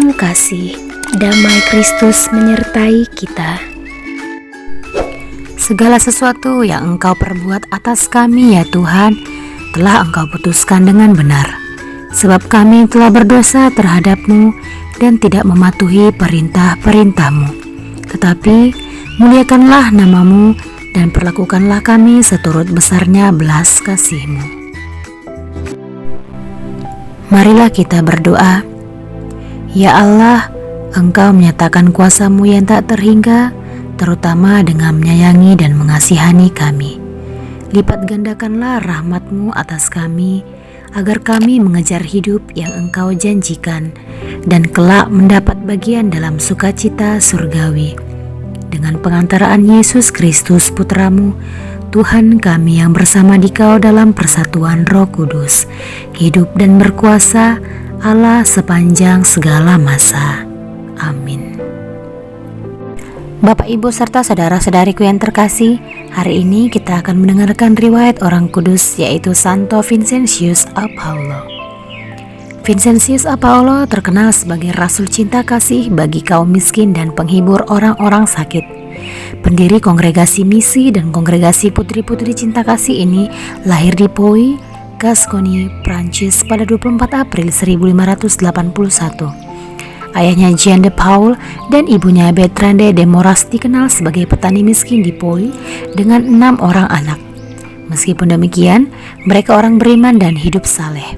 Salam kasih, damai Kristus menyertai kita. Segala sesuatu yang Engkau perbuat atas kami ya Tuhan, telah Engkau putuskan dengan benar. Sebab kami telah berdosa terhadap-Mu dan tidak mematuhi perintah-perintah-Mu. Tetapi muliakanlah nama-Mu dan perlakukanlah kami seturut besarnya belas kasih-Mu. Marilah kita berdoa. Ya Allah, Engkau menyatakan kuasa-Mu yang tak terhingga, terutama dengan menyayangi dan mengasihani kami. Lipat gandakanlah rahmat-Mu atas kami, agar kami mengejar hidup yang Engkau janjikan, dan kelak mendapat bagian dalam sukacita surgawi. Dengan pengantaraan Yesus Kristus Putra-Mu, Tuhan kami yang bersama Dikau dalam persatuan Roh Kudus, hidup dan berkuasa Allah sepanjang segala masa. Amin. Bapak, Ibu, serta saudara-saudariku yang terkasih, hari ini kita akan mendengarkan riwayat orang kudus, yaitu Santo Vincentius Apaulo. Vincentius Apaulo terkenal sebagai rasul cinta kasih bagi kaum miskin dan penghibur orang-orang sakit. Pendiri kongregasi misi dan kongregasi putri-putri cinta kasih ini lahir di Poi, Gascony, Prancis pada 24 April 1581. Ayahnya Jean de Paul dan ibunya Bertrande de Moras dikenal sebagai petani miskin di Poi dengan 6 orang anak. Meskipun demikian, mereka orang beriman dan hidup saleh.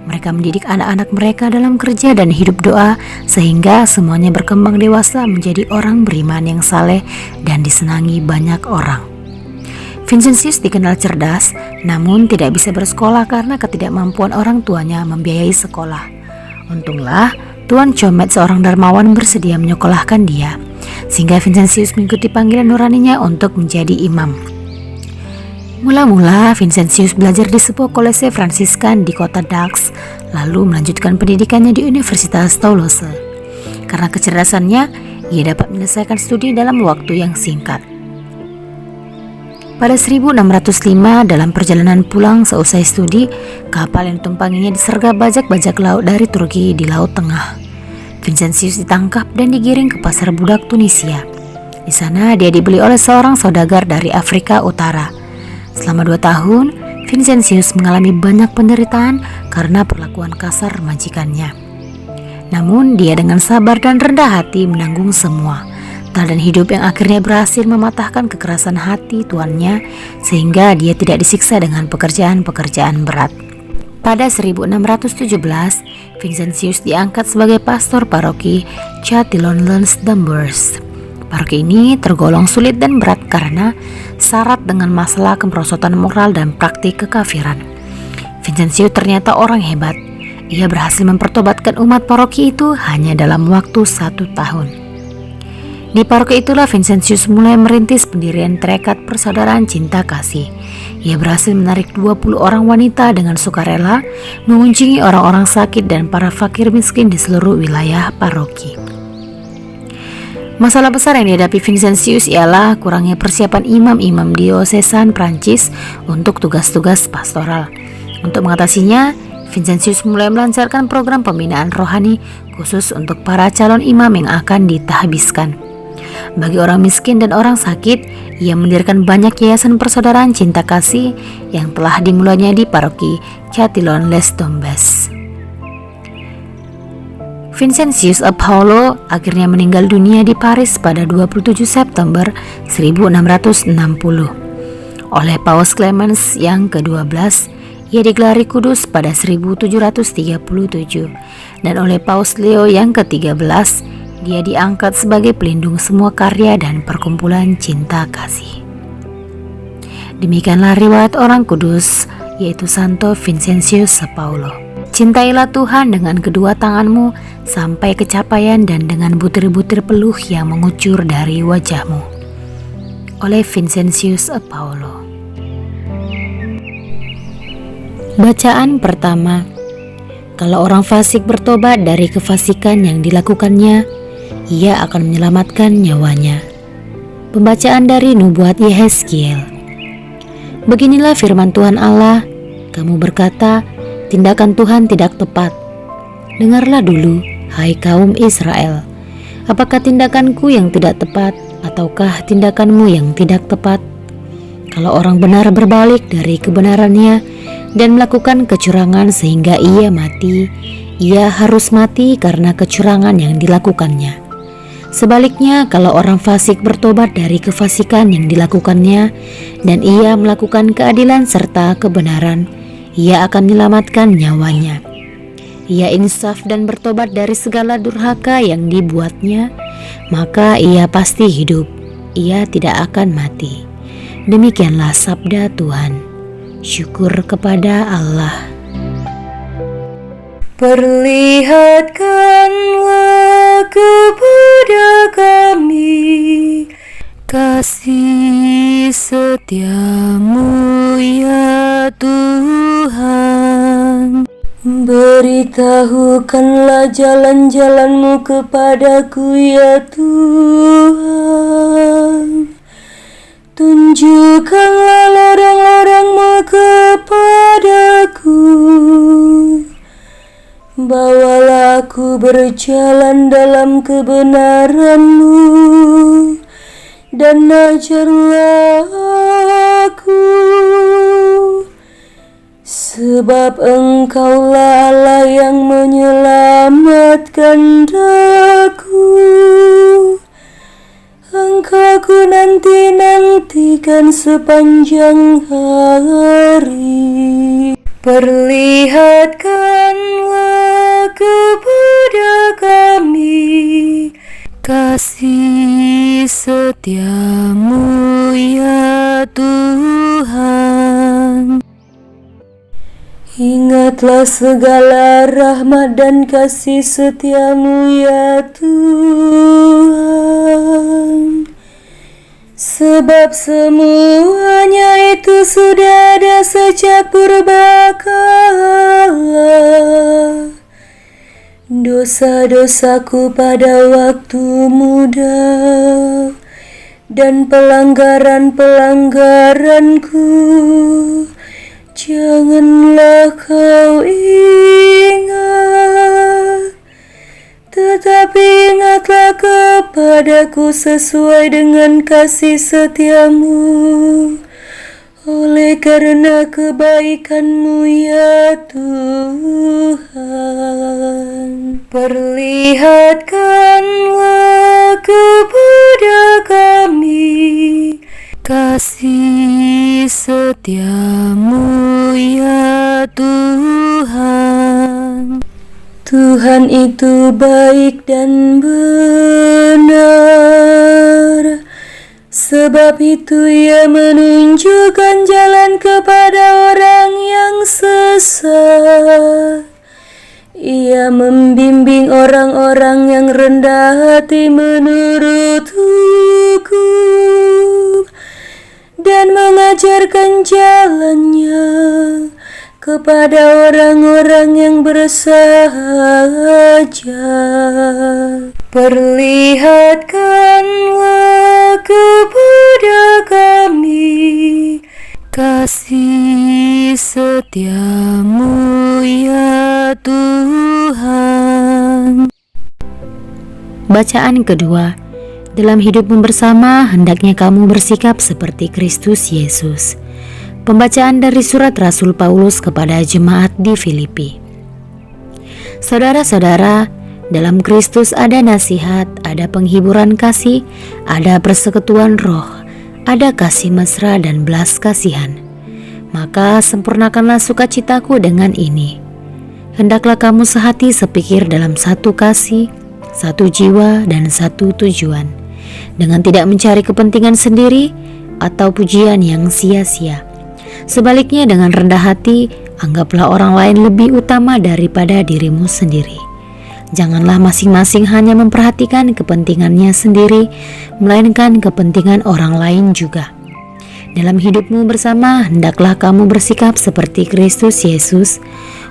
Mereka mendidik anak-anak mereka dalam kerja dan hidup doa sehingga semuanya berkembang dewasa menjadi orang beriman yang saleh dan disenangi banyak orang. Vincentius dikenal cerdas, namun tidak bisa bersekolah karena ketidakmampuan orang tuanya membiayai sekolah. Untunglah, Tuan Chomet seorang dermawan bersedia menyekolahkan dia, sehingga Vincentius mengikuti panggilan nuraninya untuk menjadi imam. Mula-mula Vincentius belajar di sebuah kolese Fransiskan di kota Dax, lalu melanjutkan pendidikannya di Universitas Toulouse. Karena kecerdasannya, ia dapat menyelesaikan studi dalam waktu yang singkat. Pada 1605, dalam perjalanan pulang seusai studi, kapal yang ditumpanginya disergap bajak-bajak laut dari Turki di Laut Tengah. Vincentius ditangkap dan digiring ke pasar budak Tunisia. Di sana dia dibeli oleh seorang saudagar dari Afrika Utara. Selama 2 tahun, Vincentius mengalami banyak penderitaan karena perlakuan kasar majikannya. Namun dia dengan sabar dan rendah hati menanggung semua. Teladan hidup yang akhirnya berhasil mematahkan kekerasan hati tuannya sehingga dia tidak disiksa dengan pekerjaan-pekerjaan berat. Pada 1617, Vincentius diangkat sebagai pastor paroki Châtillon-les-Dambers. Paroki ini tergolong sulit dan berat karena syarat dengan masalah kemerosotan moral dan praktik kekafiran. Vincentius ternyata orang hebat. Ia berhasil mempertobatkan umat paroki itu hanya dalam waktu 1 tahun. Di paroki itulah Vincentius mulai merintis pendirian Tarekat Persaudaraan Cinta Kasih. Ia berhasil menarik 20 orang wanita dengan sukarela mengunjungi orang-orang sakit dan para fakir miskin di seluruh wilayah paroki. Masalah besar yang dihadapi Vincentius ialah kurangnya persiapan imam-imam diosesan Prancis untuk tugas-tugas pastoral. Untuk mengatasinya, Vincentius mulai melancarkan program pembinaan rohani khusus untuk para calon imam yang akan ditahbiskan. Bagi orang miskin dan orang sakit, ia mendirikan banyak yayasan persaudaraan cinta kasih yang telah dimulainya di paroki Châtillon-les-Dambers. Vincentius Apaulo akhirnya meninggal dunia di Paris pada 27 September 1660. Oleh Paus Clemens yang ke-12, ia digelari kudus pada 1737, dan oleh Paus Leo yang ke-13, dia diangkat sebagai pelindung semua karya dan perkumpulan cinta kasih. Demikianlah riwayat orang kudus, yaitu Santo Vincentius Apaulo. Cintailah Tuhan dengan kedua tanganmu sampai kecapaian dan dengan butir-butir peluh yang mengucur dari wajahmu. Oleh Vincentius Apaulo. Bacaan pertama. Kalau orang fasik bertobat dari kefasikan yang dilakukannya, ia akan menyelamatkan nyawanya. Pembacaan dari Nubuat Yehezkiel. Beginilah firman Tuhan Allah, kamu berkata, tindakan Tuhan tidak tepat. Dengarlah dulu, hai kaum Israel. Apakah tindakanku yang tidak tepat, ataukah tindakanmu yang tidak tepat? Kalau orang benar berbalik dari kebenarannya dan melakukan kecurangan sehingga ia mati, ia harus mati karena kecurangan yang dilakukannya. Sebaliknya, kalau orang fasik bertobat dari kefasikan yang dilakukannya dan ia melakukan keadilan serta kebenaran, ia akan menyelamatkan nyawanya. Ia insaf dan bertobat dari segala durhaka yang dibuatnya, maka ia pasti hidup, ia tidak akan mati. Demikianlah sabda Tuhan. Syukur kepada Allah. Perlihatkanlah kepada kami kasih setiamu ya Tuhan. Beritahukanlah jalan-jalanmu kepadaku ya Tuhan. Tunjukkanlah lorong-lorongmu kepadaku. Bawalah aku berjalan dalam kebenaran-Mu dan ajarlah aku. Sebab Engkaulah Allah yang menyelamatkan daku. Engkau ku nanti-nantikan sepanjang hari. Perlihatkanlah kepada kami kasih setiamu ya Tuhan. Ingatlah segala rahmat dan kasih setiamu ya Tuhan. Sebab semuanya itu sudah ada sejak purbakala. Dosa-dosaku pada waktu muda dan pelanggaran-pelanggaranku janganlah kau ingat. Tetapi ingatlah kepadaku sesuai dengan kasih setiamu, oleh karena kebaikan-Mu ya Tuhan. Perlihatkanlah kepada kami kasih setiamu ya Tuhan. Tuhan itu baik dan benar, sebab itu Ia menunjukkan jalan kepada orang yang sesat. Ia membimbing orang-orang yang rendah hati menurut hukum dan mengajarkan jalannya kepada orang-orang yang bersahaja. Perlihatkanlah kepada kami kasih setiamu ya Tuhan. Bacaan kedua. Dalam hidupmu bersama, hendaknya kamu bersikap seperti Kristus Yesus. Pembacaan dari surat Rasul Paulus kepada jemaat di Filipi. Saudara-saudara, dalam Kristus ada nasihat, ada penghiburan kasih, ada persekutuan roh, ada kasih mesra dan belas kasihan. Maka sempurnakanlah sukacitaku dengan ini. Hendaklah kamu sehati sepikir dalam satu kasih, satu jiwa dan satu tujuan, dengan tidak mencari kepentingan sendiri atau pujian yang sia-sia. Sebaliknya dengan rendah hati, anggaplah orang lain lebih utama daripada dirimu sendiri. Janganlah masing-masing hanya memperhatikan kepentingannya sendiri, melainkan kepentingan orang lain juga. Dalam hidupmu bersama, hendaklah kamu bersikap seperti Kristus Yesus.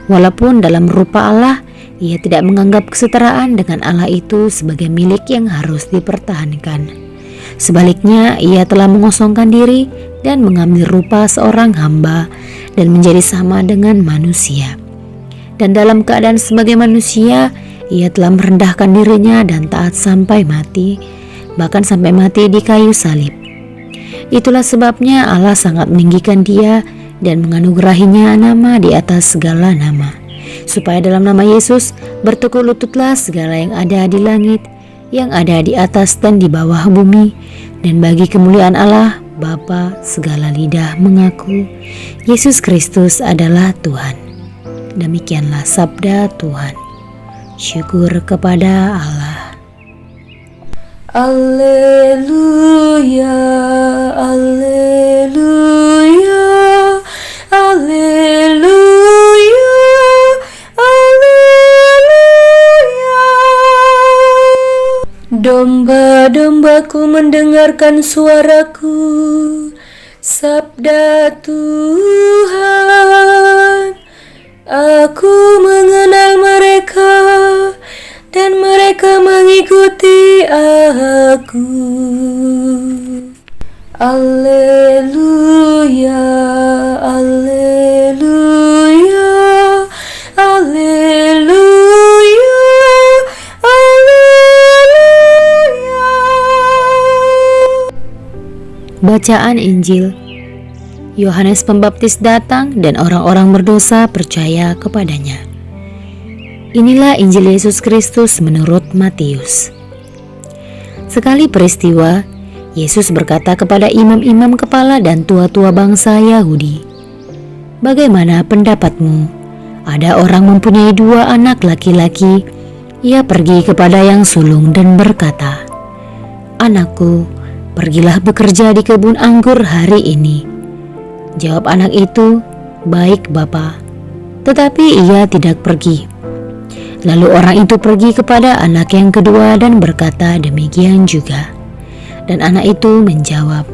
Walaupun dalam rupa Allah, Ia tidak menganggap kesetaraan dengan Allah itu sebagai milik yang harus dipertahankan. Sebaliknya, Ia telah mengosongkan diri dan mengambil rupa seorang hamba dan menjadi sama dengan manusia. Dan dalam keadaan sebagai manusia, Ia telah merendahkan dirinya dan taat sampai mati, bahkan sampai mati di kayu salib. Itulah sebabnya Allah sangat meninggikan dia dan menganugerahinya nama di atas segala nama, supaya dalam nama Yesus bertekuk lututlah segala yang ada di langit, yang ada di atas dan di bawah bumi, dan bagi kemuliaan Allah Bapa segala lidah mengaku Yesus Kristus adalah Tuhan. Demikianlah sabda Tuhan. Syukur kepada Allah. Alleluia, alleluia, alleluia, alleluia. Domba-dombaku mendengarkan suaraku, sabda Tuhan. Aku mengenal mereka dan mereka mengikuti aku. Alleluia, alleluia, alleluia, alleluia. Bacaan Injil. Yohanes Pembaptis datang dan orang-orang berdosa percaya kepadanya. Inilah Injil Yesus Kristus menurut Matius. Sekali peristiwa, Yesus berkata kepada imam-imam kepala dan tua-tua bangsa Yahudi, "Bagaimana pendapatmu? Ada orang mempunyai 2 anak laki-laki. Ia pergi kepada yang sulung dan berkata, 'Anakku, pergilah bekerja di kebun anggur hari ini.' Jawab anak itu, 'Baik, Bapa.' Tetapi ia tidak pergi. Lalu orang itu pergi kepada anak yang kedua dan berkata demikian juga. Dan anak itu menjawab,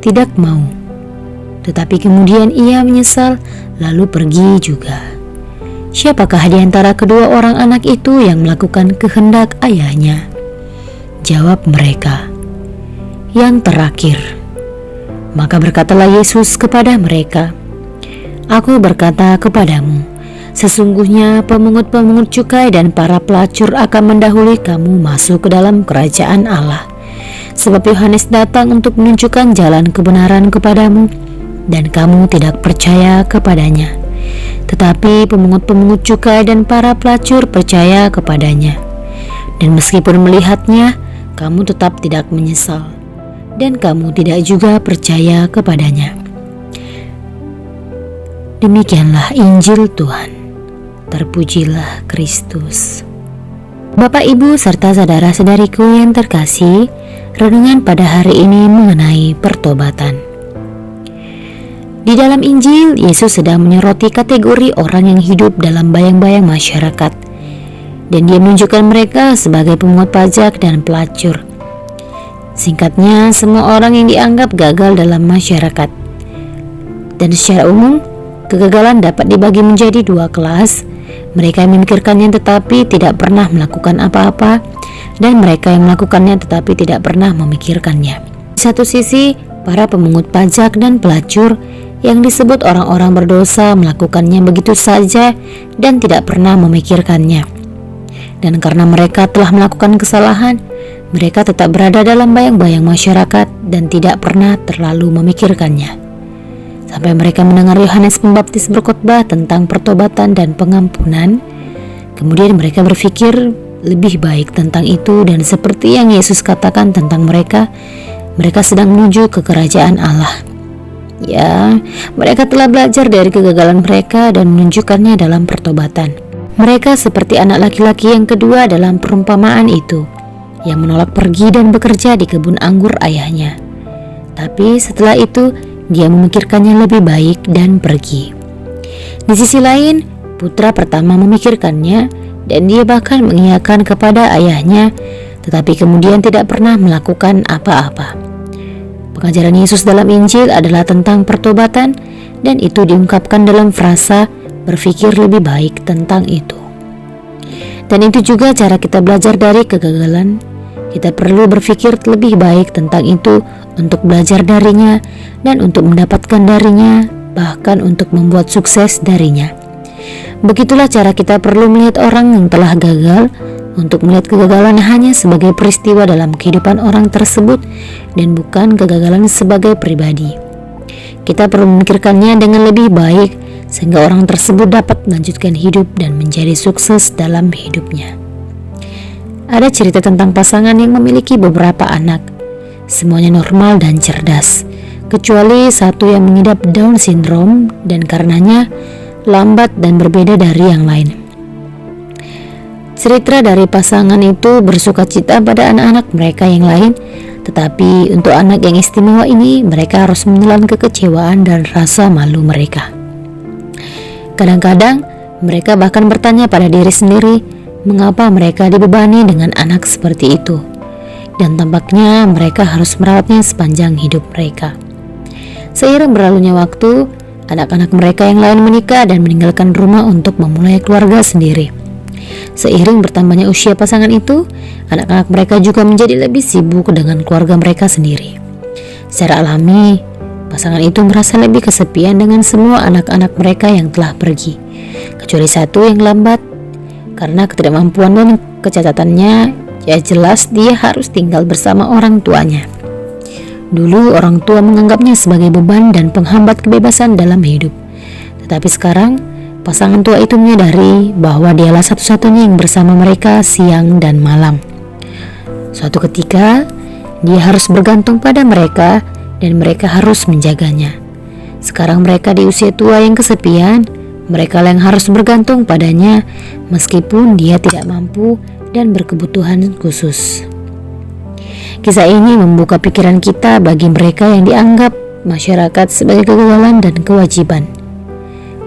'Tidak mau.' Tetapi kemudian ia menyesal lalu pergi juga. Siapakah di antara kedua orang anak itu yang melakukan kehendak ayahnya?" Jawab mereka, "Yang terakhir." Maka berkatalah Yesus kepada mereka, "Aku berkata kepadamu, sesungguhnya pemungut-pemungut cukai dan para pelacur akan mendahului kamu masuk ke dalam kerajaan Allah. Sebab Yohanes datang untuk menunjukkan jalan kebenaran kepadamu, dan kamu tidak percaya kepadanya. Tetapi pemungut-pemungut cukai dan para pelacur percaya kepadanya. Dan meskipun melihatnya, kamu tetap tidak menyesal, dan kamu tidak juga percaya kepadanya." Demikianlah Injil Tuhan. Terpujilah Kristus. Bapak, Ibu, serta saudara-saudariku yang terkasih, renungan pada hari ini mengenai pertobatan. Di dalam Injil, Yesus sedang menyoroti kategori orang yang hidup dalam bayang-bayang masyarakat, dan dia menunjukkan mereka sebagai pemungut pajak dan pelacur. Singkatnya, semua orang yang dianggap gagal dalam masyarakat. Dan secara umum, kegagalan dapat dibagi menjadi 2 kelas. Mereka yang memikirkannya tetapi tidak pernah melakukan apa-apa, dan mereka yang melakukannya tetapi tidak pernah memikirkannya. Di satu sisi, para pemungut pajak dan pelacur yang disebut orang-orang berdosa melakukannya begitu saja dan tidak pernah memikirkannya. Dan karena mereka telah melakukan kesalahan, mereka tetap berada dalam bayang-bayang masyarakat dan tidak pernah terlalu memikirkannya. Sampai mereka mendengar Yohanes Pembaptis berkhotbah tentang pertobatan dan pengampunan, kemudian mereka berpikir lebih baik tentang itu, dan seperti yang Yesus katakan tentang mereka sedang menuju ke kerajaan Allah. Ya, mereka telah belajar dari kegagalan mereka dan menunjukkannya dalam pertobatan. Mereka seperti anak laki-laki yang kedua dalam perumpamaan itu, yang menolak pergi dan bekerja di kebun anggur ayahnya. Tapi setelah itu, dia memikirkannya lebih baik dan pergi. Di sisi lain, putra pertama memikirkannya dan dia bahkan mengiyakan kepada ayahnya, tetapi kemudian tidak pernah melakukan apa-apa. Pengajaran Yesus dalam Injil adalah tentang pertobatan, dan itu diungkapkan dalam frasa berpikir lebih baik tentang itu. Dan itu juga cara kita belajar dari kegagalan. Kita perlu berpikir lebih baik tentang itu untuk belajar darinya dan untuk mendapatkan darinya, bahkan untuk membuat sukses darinya. Begitulah cara kita perlu melihat orang yang telah gagal, untuk melihat kegagalan hanya sebagai peristiwa dalam kehidupan orang tersebut dan bukan kegagalan sebagai pribadi. Kita perlu memikirkannya dengan lebih baik sehingga orang tersebut dapat melanjutkan hidup dan menjadi sukses dalam hidupnya. Ada cerita tentang pasangan yang memiliki beberapa anak. Semuanya normal dan cerdas, kecuali satu yang mengidap Down syndrome dan karenanya lambat dan berbeda dari yang lain. Cerita dari pasangan itu bersukacita pada anak-anak mereka yang lain, tetapi untuk anak yang istimewa ini mereka harus menelan kekecewaan dan rasa malu mereka. Kadang-kadang mereka bahkan bertanya pada diri sendiri mengapa mereka dibebani dengan anak seperti itu, dan tampaknya mereka harus merawatnya sepanjang hidup mereka. Seiring berlalunya waktu, anak-anak mereka yang lain menikah dan meninggalkan rumah untuk memulai keluarga sendiri. Seiring bertambahnya usia pasangan itu, anak-anak mereka juga menjadi lebih sibuk dengan keluarga mereka sendiri. Secara alami, pasangan itu merasa lebih kesepian dengan semua anak-anak mereka yang telah pergi, kecuali satu yang lambat. Karena ketidakmampuan dan kecacatannya, ya jelas dia harus tinggal bersama orang tuanya. Dulu orang tua menganggapnya sebagai beban dan penghambat kebebasan dalam hidup. Tetapi sekarang pasangan tua itu menyadari bahwa dialah satu-satunya yang bersama mereka siang dan malam. Suatu ketika dia harus bergantung pada mereka dan mereka harus menjaganya. Sekarang mereka di usia tua yang kesepian, mereka yang harus bergantung padanya meskipun dia tidak mampu dan berkebutuhan khusus. Kisah ini membuka pikiran kita bagi mereka yang dianggap masyarakat sebagai kegagalan dan kewajiban.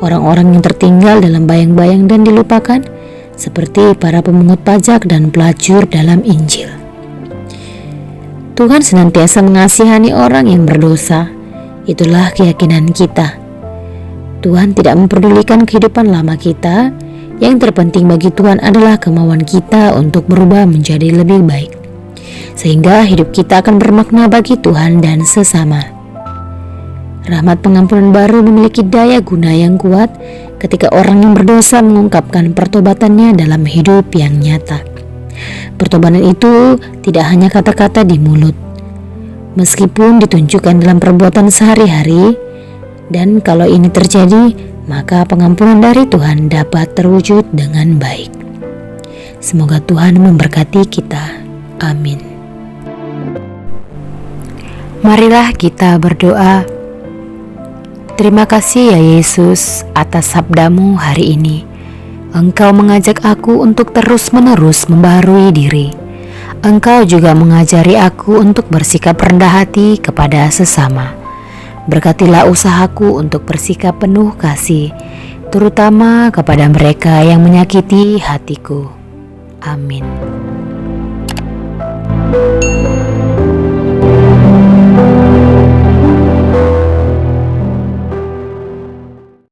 Orang-orang yang tertinggal dalam bayang-bayang dan dilupakan, seperti para pemungut pajak dan pelacur dalam Injil. Tuhan senantiasa mengasihani orang yang berdosa. Itulah keyakinan kita. Tuhan tidak memperdulikan kehidupan lama kita. Yang terpenting bagi Tuhan adalah kemauan kita untuk berubah menjadi lebih baik, sehingga hidup kita akan bermakna bagi Tuhan dan sesama. Rahmat pengampunan baru memiliki daya guna yang kuat ketika orang yang berdosa mengungkapkan pertobatannya dalam hidup yang nyata. Pertobatan itu tidak hanya kata-kata di mulut, meskipun ditunjukkan dalam perbuatan sehari-hari, dan kalau ini terjadi, maka pengampunan dari Tuhan dapat terwujud dengan baik. Semoga Tuhan memberkati kita. Amin. Marilah kita berdoa. Terima kasih ya Yesus atas sabdamu hari ini. Engkau mengajak aku untuk terus-menerus membaharui diri. Engkau juga mengajari aku untuk bersikap rendah hati kepada sesama. Berkatilah usahaku untuk bersikap penuh kasih, terutama kepada mereka yang menyakiti hatiku. Amin.